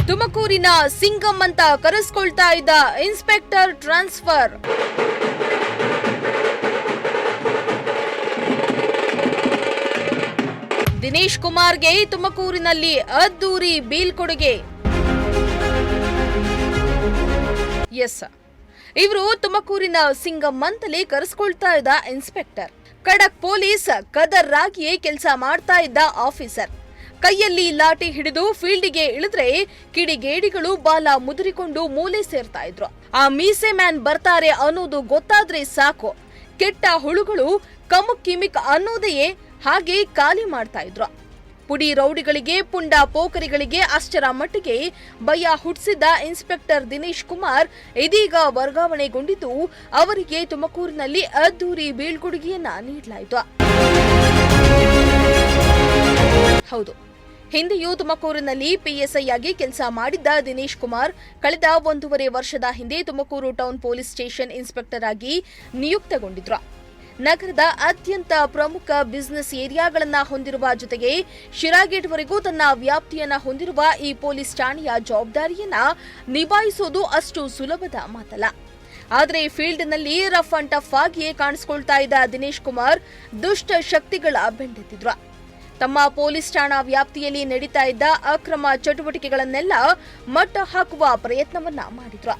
ತುಮಕೂರಿನ ಸಿಂಗಂ ಅಂತ ಕರೆಸ್ಕೊಳ್ತಾ ಇದ್ದ ಇನ್ಸ್ಪೆಕ್ಟರ್ ಟ್ರಾನ್ಸ್ಫರ್. ದಿನೇಶ್ ಕುಮಾರ್ಗೆ ತುಮಕೂರಿನಲ್ಲಿ ಅದ್ದೂರಿ ಬೀಳ್ಕೊಡುಗೆ. ಎಸ್, ಇವರು ತುಮಕೂರಿನ ಸಿಂಗಂ ಅಂತಲೇ ಕರೆಸ್ಕೊಳ್ತಾ ಇದ್ದ ಇನ್ಸ್ಪೆಕ್ಟರ್. ಖಡಕ್ ಪೊಲೀಸ್ ಕದರ್ ಆಗಿಯೇ ಕೆಲಸ ಮಾಡ್ತಾ ಇದ್ದ ಆಫೀಸರ್. ಕೈಯಲ್ಲಿ ಲಾಠಿ ಹಿಡಿದು ಫೀಲ್ಡ್ಗೆ ಇಳಿದ್ರೆ ಕಿಡಿಗೇಡಿಗಳು ಬಾಲ ಮುದುರಿಕೊಂಡು ಮೂಲೆ ಸೇರ್ತಾ ಇದ್ರು. ಆ ಮೀಸೆ ಮ್ಯಾನ್ ಬರ್ತಾರೆ ಅನ್ನೋದು ಗೊತ್ತಾದ್ರೆ ಸಾಕು, ಕೆಟ್ಟ ಹುಳುಗಳು ಕಮುಕ್ ಕಿಮಿಕ್ ಅನ್ನೋದೆಯೇ ಹಾಗೆ ಖಾಲಿ ಮಾಡ್ತಾ ಇದ್ರು. ಪುಡಿ ರೌಡಿಗಳಿಗೆ, ಪುಂಡ ಪೋಖರಿಗಳಿಗೆ ಅಷ್ಟರ ಮಟ್ಟಿಗೆ ಭಯ ಹುಟ್ಟಿಸಿದ್ದ ಇನ್ಸ್ಪೆಕ್ಟರ್ ದಿನೇಶ್ ಕುಮಾರ್ ಇದೀಗ ವರ್ಗಾವಣೆಗೊಂಡಿದ್ದು ಅವರಿಗೆ ತುಮಕೂರಿನಲ್ಲಿ ಅದ್ದೂರಿ ಬೀಳ್ಕೊಡುಗೆಯನ್ನ ನೀಡಲಾಯಿತು. ಹೌದು, ಹಿಂದೆಯೂ ತುಮಕೂರಿನಲ್ಲಿ ಪಿಎಸ್ಐ ಆಗಿ ಕೆಲಸ ಮಾಡಿದ್ದ ದಿನೇಶ್ ಕುಮಾರ್ ಕಳೆದ 1.5 ವರ್ಷದ ಹಿಂದೆ Tumakuru town police station inspector ಆಗಿ ನಿಯುಕ್ತಗೊಂಡಿದ್ರು. ನಗರದ ಅತ್ಯಂತ ಪ್ರಮುಖ ಬಿಸಿನೆಸ್ ಏರಿಯಾಗಳನ್ನ ಹೊಂದಿರುವ ಜೊತೆಗೆ ಶಿರಾಗೇಟ್ವರೆಗೂ ತನ್ನ ವ್ಯಾಪ್ತಿಯನ್ನ ಹೊಂದಿರುವ ಈ ಪೊಲೀಸ್ ಠಾಣೆಯ ಜವಾಬ್ದಾರಿಯನ್ನ ನಿಭಾಯಿಸೋದು ಅಷ್ಟು ಸುಲಭದ ಮಾತಲ್ಲ. ಆದರೆ ಫೀಲ್ಡ್ನಲ್ಲಿ ರಫ್ ಅಂಡ್ ಟಫ್ ಆಗಿಯೇ ಕಾಣಿಸಿಕೊಳ್ತಾ ಇದ್ದ ದಿನೇಶ್ ಕುಮಾರ್ ದುಷ್ಟ ಶಕ್ತಿಗಳ ಬೆಂಡೆತ್ತಿದ್ರು. ತಮ್ಮ ಪೊಲೀಸ್ ಠಾಣಾ ವ್ಯಾಪ್ತಿಯಲ್ಲಿ ನಡೀತಾ ಇದ್ದ ಅಕ್ರಮ ಚಟುವಟಿಕೆಗಳನ್ನೆಲ್ಲ ಮಟ್ಟ ಹಾಕುವ ಪ್ರಯತ್ನವನ್ನ ಮಾಡಿದ್ರು.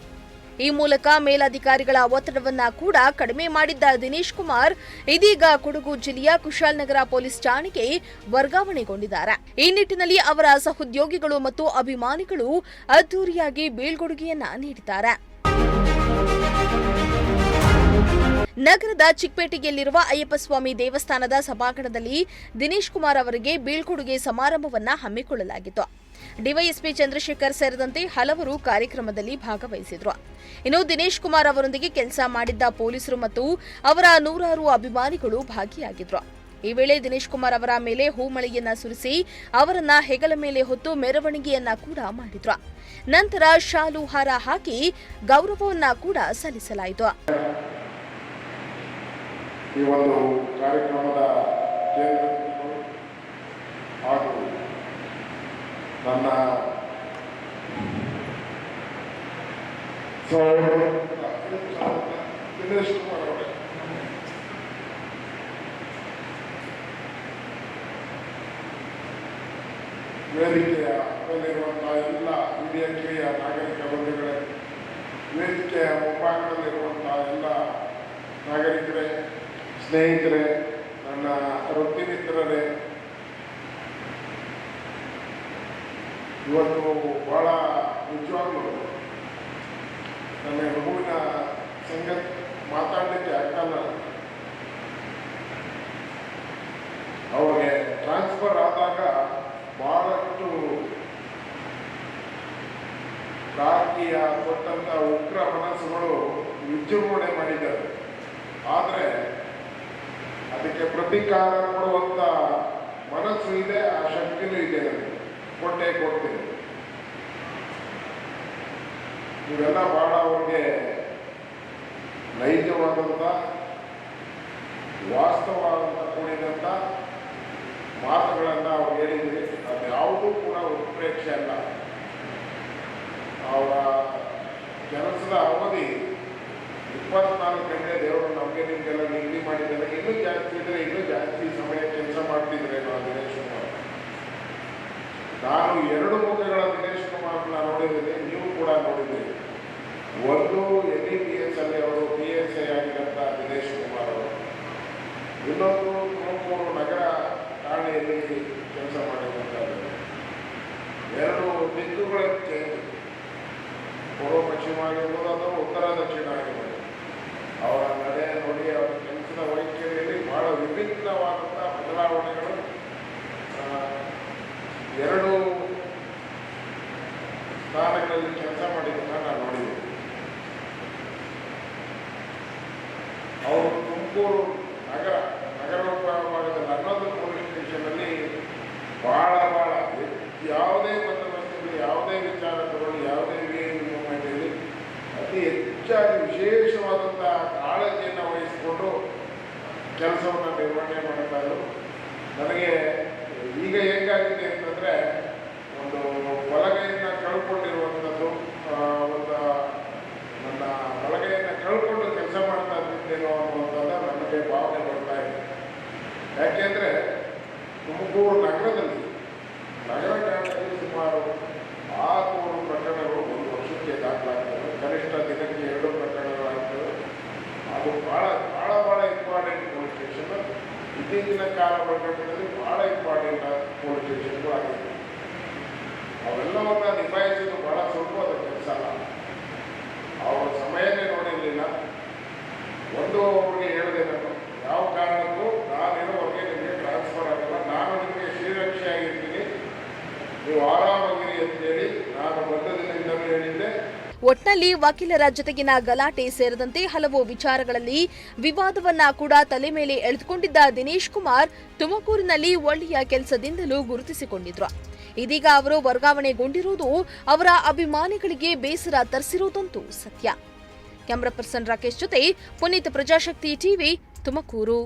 ಈ ಮೂಲಕ ಮೇಲಧಿಕಾರಿಗಳ ಒತ್ತಡವನ್ನ ಕೂಡ ಕಡಿಮೆ ಮಾಡಿದ್ದ ದಿನೇಶ್ ಕುಮಾರ್ ಇದೀಗ ಕೊಡಗು ಜಿಲ್ಲೆಯ ಕುಶಾಲನಗರ ಪೊಲೀಸ್ ಠಾಣೆಗೆ ವರ್ಗಾವಣೆಗೊಂಡಿದ್ದಾರೆ. ಈ ನಿಟ್ಟಿನಲ್ಲಿ ಅವರ ಸಹೋದ್ಯೋಗಿಗಳು ಮತ್ತು ಅಭಿಮಾನಿಗಳು ಅದ್ದೂರಿಯಾಗಿ ಬೀಳ್ಕೊಡುಗೆಯನ್ನ ನೀಡಿದ್ದಾರೆ. ನಗರದ ಚಿಕ್ಕಪೇಟೆಯಲ್ಲಿರುವ ಅಯ್ಯಪ್ಪಸ್ವಾಮಿ ದೇವಸ್ಥಾನದ ಸಭಾಂಗಣದಲ್ಲಿ ದಿನೇಶ್ ಕುಮಾರ್ ಅವರಿಗೆ ಬೀಳ್ಕೊಡುಗೆ ಸಮಾರಂಭವನ್ನ ಹಮ್ಮಿಕೊಳ್ಳಲಾಗಿತ್ತು. ಡಿವೈಎಸ್ಪಿ ಚಂದ್ರಶೇಖರ್ ಸೇರಿದಂತೆ ಹಲವರು ಕಾರ್ಯಕ್ರಮದಲ್ಲಿ ಭಾಗವಹಿಸಿದ್ರು. ಇನ್ನು ದಿನೇಶ್ ಕುಮಾರ್ ಅವರೊಂದಿಗೆ ಕೆಲಸ ಮಾಡಿದ್ದ ಪೊಲೀಸರು ಮತ್ತು ಅವರ 100 ಅಭಿಮಾನಿಗಳು ಭಾಗಿಯಾಗಿದ್ರು. ಈ ವೇಳೆ ದಿನೇಶ್ ಕುಮಾರ್ ಅವರ ಮೇಲೆ ಹೂಮಳೆಯನ್ನ ಸುರಿಸಿ ಅವರನ್ನ ಹೆಗಲ ಮೇಲೆ ಹೊತ್ತು ಮೆರವಣಿಗೆಯನ್ನ ಕೂಡ ಮಾಡಿದ್ರು. ನಂತರ ಶಾಲು ಹಾರ ಹಾಕಿ ಗೌರವವನ್ನ ಕೂಡ ಸಲ್ಲಿಸಲಾಯಿತು. ಈ ಒಂದು ಕಾರ್ಯಕ್ರಮದ ಹಾಗೂ ನನ್ನ ದಿನೇಶ್ ಕುಮಾರ್ ಅವರೇ ವೇದಿಕೆಯ ಮೇಲಿರುವಂತಹ ಎಲ್ಲ ಹಿರಿಯ ನಾಗರಿಕ ಬಂಧುಗಳೇ, ವೇದಿಕೆಯ ಮುಂಭಾಗದಲ್ಲಿರುವಂತಹ ಎಲ್ಲ ನಾಗರಿಕರೇ, ಸ್ನೇಹಿತರೆ, ನನ್ನ ವೃತ್ತಿ ಮಿತ್ರರೇ, ಇವತ್ತು ಬಹಳ ನಿಜವಾಗ್ಲೂ ನನ್ನ ಮಗುವಿನ ಸಂಗತಿ ಮಾತಾಡಲಿಕ್ಕೆ ಆಗ್ತಾನ. ಅವ್ರಿಗೆ ಟ್ರಾನ್ಸ್ಫರ್ ಆದಾಗ ಬಹಳಷ್ಟು ರಾಜಕೀಯ ಕೊಟ್ಟಂತ ಉಗ್ರ ಮನಸ್ಸುಗಳು ವಿಜೃಂಭಣೆ ಮಾಡಿದ್ದಾರೆ. ಆದರೆ ಅದಕ್ಕೆ ಪ್ರತೀಕಾರ ಕೊಡುವಂತ ಮನಸ್ಸು ಇದೆ, ಆ ಶಕ್ತಿನೂ ಇದೆ. ಕೊಟ್ಟೆ ಕೊಡ್ತೀನಿ. ಇವೆಲ್ಲ ಬಹಳ ಅವ್ರಿಗೆ ನೈಜವಾದಂಥ ವಾಸ್ತವವಾದಂಥ ಕೂಡಿದಂಥ ಮಾತುಗಳನ್ನು ಅವ್ರು ಹೇಳಿದ್ರಿ. ಅದು ಯಾವುದೂ ಕೂಡ ಉತ್ಪ್ರೇಕ್ಷೆ ಅಲ್ಲ. ಅವರ ಕೆಲಸದ ಅವಧಿ 24 ಗಂಟೆ ದೇವರು ನಮಗೆ ನಿಮಗೆಲ್ಲ ನಿಗದಿ ಮಾಡಿದ್ದಾರೆ. ಇನ್ನೂ ಜಾಸ್ತಿ ಇದ್ರೆ ಇನ್ನೂ ಜಾಸ್ತಿ ಸಮಯ ಕೆಲಸ ಮಾಡ್ತಿದ್ರೆ ನಾವು ದಿನೇಶ್ ಕುಮಾರ್. ನಾನು 2 ಮುಖಗಳ ದಿನೇಶ್ ಕುಮಾರ್ನ ನೋಡಿದ್ದೀನಿ, ನೀವು ಕೂಡ ನೋಡಿದ್ದೀರಿ. ಒಂದು NEPS ಅಲ್ಲಿ ಅವರು PSI ಆಗಿರಂತ ದಿನೇಶ್ ಕುಮಾರ್ ಅವರು, ಇನ್ನೊಂದು ತುಮಕೂರು ನಗರ ಠಾಣೆಯಲ್ಲಿ ಕೆಲಸ ಮಾಡಿರುವಂಥದ್ದು. 2 ದಿಕ್ಕುಗಳ ಚೇಂಜ್, ಪೂರ್ವ ಪಶ್ಚಿಮ ಆಗಿರ್ಬೋದು ಅಥವಾ ಉತ್ತರ ದಕ್ಷಿಣ ಆಗಿರ್ಬೋದು. ಅವರ ನಡೆ ನೋಡಿ, ಅವರ ಕೆಲಸದ ವೈಖರಿಯಲ್ಲಿ ಬಹಳ ವಿಭಿನ್ನವಾದಂಥ ಬದಲಾವಣೆಗಳು 2 ಸ್ಥಾನಗಳಲ್ಲಿ ಕೆಲಸ ಮಾಡಿದ್ದನ್ನು ನಾನು ನೋಡಿದ್ದೀನಿ. ಅವರು ತುಮಕೂರು ನಗರ ಭಾಗದ 11 ಪೊಲೀಸ್ ಸ್ಟೇಷನಲ್ಲಿ ಬಹಳ ಯಾವುದೇ ಬಂದೋಬಸ್ತಿಗಳು, ಯಾವುದೇ ವಿಚಾರ ತಗೊಂಡು, ಯಾವುದೇ ಮೂವ್ಮೆಂಟಲ್ಲಿ ಅತಿ ಹೆಚ್ಚಾಗಿ ವಿಶೇಷವಾದಂಥ ಕಾಳಜಿಯನ್ನು ವಹಿಸಿಕೊಂಡು ಕೆಲಸವನ್ನು ನಿರ್ವಹಣೆ ಮಾಡ್ತಾ ಇದ್ರು. ನನಗೆ ಈಗ ಹೇಗಾಗಿದೆ ಅಂತಂದರೆ, ಒಂದು ಬಲಗೈಯನ್ನು ಕಳ್ಕೊಂಡು ಇತ್ತೀಚಿನ ಕಾಲಘಟ್ಟದಲ್ಲಿ ಬಹಳ ಇಂಪಾರ್ಟೆಂಟ್ ಪೊಲೀಸ್ ಸ್ಟೇಷನ್ಗಳು ಆಗಿದೆ. ಅವೆಲ್ಲವನ್ನ ನಿಭಾಯಿಸೋದು ಬಹಳ ಸುಲಭವಾದ ಕೆಲಸ ಅಲ್ಲ. ಅವರ ಸಮಯನೇ ನೋಡಿರಲಿಲ್ಲ. ಒಂದು ಅವ್ರಿಗೆ ಹೇಳಿದೆ, ನಾನು ಯಾವ ಕಾರಣಕ್ಕೂ ನಾನಿರೋವರೆಗೆ ನಿಮಗೆ ಟ್ರಾನ್ಸ್ಫರ್ ಆಗಲ್ಲ, ನಾನು ನಿಮಗೆ ಶ್ರೀರಕ್ಷೆ ಆಗಿರ್ತೀನಿ, ನೀವು ಆರಾಮಾಗಿರಿ ಅಂತೇಳಿ ನಾನು ಬಂದದಿನಿಂದಲೂ ಹೇಳಿದ್ದೆ. ಒಟ್ನಲ್ಲಿ ವಕೀಲರ ಜೊತೆಗಿನ ಗಲಾಟೆ ಸೇರಿದಂತೆ ಹಲವು ವಿಚಾರಗಳಲ್ಲಿ ವಿವಾದವನ್ನ ಕೂಡ ತಲೆ ಮೇಲೆ ಎಳೆದುಕೊಂಡಿದ್ದ ದಿನೇಶ್ ಕುಮಾರ್ ತುಮಕೂರಿನಲ್ಲಿ ಒಳ್ಳೆಯ ಕೆಲಸದಿಂದಲೂ ಗುರುತಿಸಿಕೊಂಡಿದ್ರು. ಇದೀಗ ಅವರು ವರ್ಗಾವಣೆಗೊಂಡಿರುವುದು ಅವರ ಅಭಿಮಾನಿಗಳಿಗೆ ಬೇಸರ ತರಿಸಿರುವುದಂತೂ ಸತ್ಯ. ಕ್ಯಾಮರಾ ಪರ್ಸನ್ ರಾಕೇಶ್ ಜೊತೆ ಪುನೀತ್, ಪ್ರಜಾಶಕ್ತಿ ಟಿವಿ, ತುಮಕೂರು.